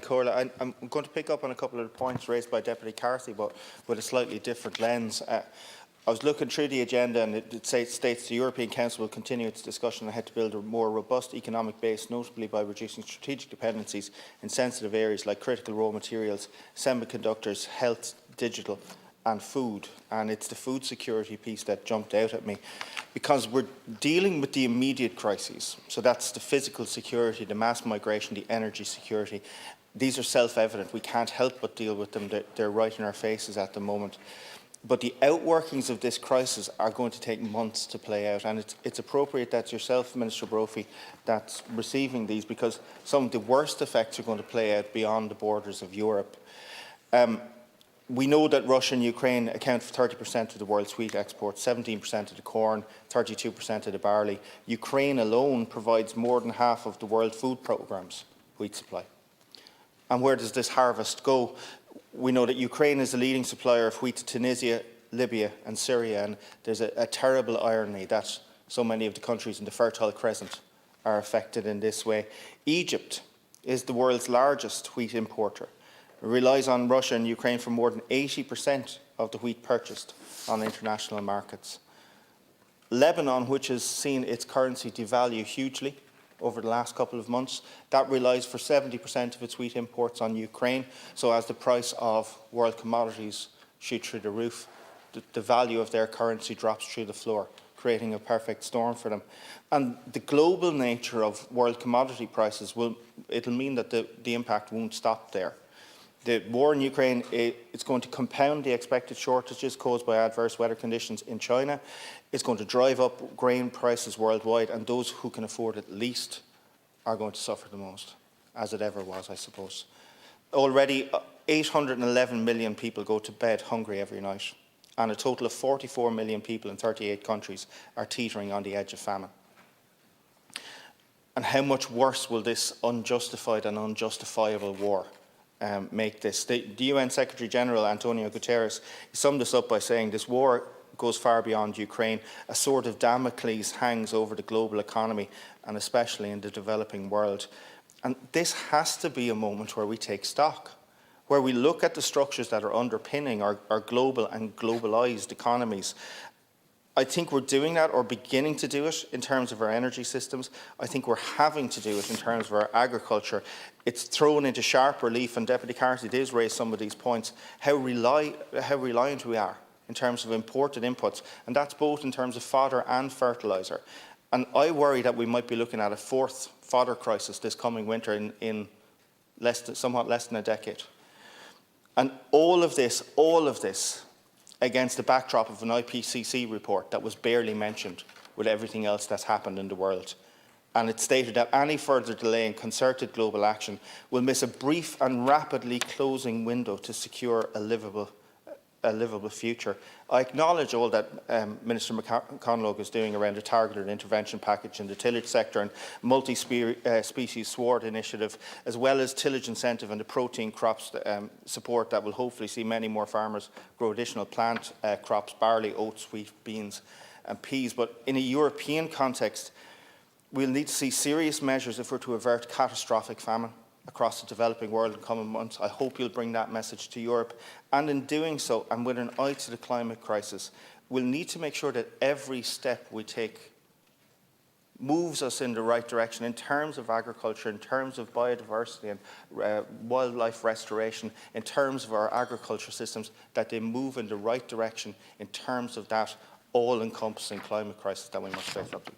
Corla, I'm going to pick up on a couple of the points raised by Deputy Carthy, but with a slightly different lens. I was looking through the agenda, and it states the European Council will continue its discussion on how to build a more robust economic base, notably by reducing strategic dependencies in sensitive areas like critical raw materials, semiconductors, health, digital and food. And it's the food security piece that jumped out at me, because we're dealing with the immediate crises. So that's the physical security, the mass migration, the energy security. These are self-evident. We can't help but deal with them. They're right in our faces at the moment. But the outworkings of this crisis are going to take months to play out, and it's appropriate that yourself, Minister Brophy, that's receiving these, because some of the worst effects are going to play out beyond the borders of Europe. We know that Russia and Ukraine account for 30% of the world's wheat exports, 17% of the corn, 32% of the barley. Ukraine alone provides more than half of the World Food Programme's wheat supply. And where does this harvest go? We know that Ukraine is the leading supplier of wheat to Tunisia, Libya and Syria, and there's a terrible irony that so many of the countries in the Fertile Crescent are affected in this way. Egypt is the world's largest wheat importer. It relies on Russia and Ukraine for more than 80% of the wheat purchased on international markets. Lebanon, which has seen its currency devalue hugely over the last couple of months, that relies for 70% of its wheat imports on Ukraine. So as the price of world commodities shoot through the roof, the value of their currency drops through the floor, creating a perfect storm for them. And the global nature of world commodity prices it'll mean that the impact won't stop there. The war in Ukraine is going to compound the expected shortages caused by adverse weather conditions in China. It's going to drive up grain prices worldwide, and those who can afford it least are going to suffer the most, as it ever was, I suppose. Already, 811 million people go to bed hungry every night, and a total of 44 million people in 38 countries are teetering on the edge of famine. And how much worse will this unjustified and unjustifiable war make this? The UN Secretary-General, Antonio Guterres, summed this up by saying this war goes far beyond Ukraine. A sword of Damocles hangs over the global economy, and especially in the developing world. And this has to be a moment where we take stock, where we look at the structures that are underpinning our global and globalised economies. I think we're doing that, or beginning to do it, in terms of our energy systems. I think we're having to do it in terms of our agriculture. It's thrown into sharp relief, and Deputy Carthy did raise some of these points, how reliant we are in terms of imported inputs, and that's both in terms of fodder and fertiliser. And I worry that we might be looking at a fourth fodder crisis this coming winter in somewhat less than a decade. And all of this, against the backdrop of an IPCC report that was barely mentioned with everything else that's happened in the world. And it stated that any further delay in concerted global action will miss a brief and rapidly closing window to secure a livable future. I acknowledge all that Minister McConalogue is doing around a targeted intervention package in the tillage sector and multi-species sward initiative, as well as tillage incentive and the protein crops support that will hopefully see many more farmers grow additional plant crops, barley, oats, wheat, beans and peas. But in a European context, we'll need to see serious measures if we're to avert catastrophic famine across the developing world in coming months. I hope you'll bring that message to Europe. And in doing so, and with an eye to the climate crisis, we'll need to make sure that every step we take moves us in the right direction in terms of agriculture, in terms of biodiversity and wildlife restoration, in terms of our agriculture systems, that they move in the right direction in terms of that all-encompassing climate crisis that we must face up to.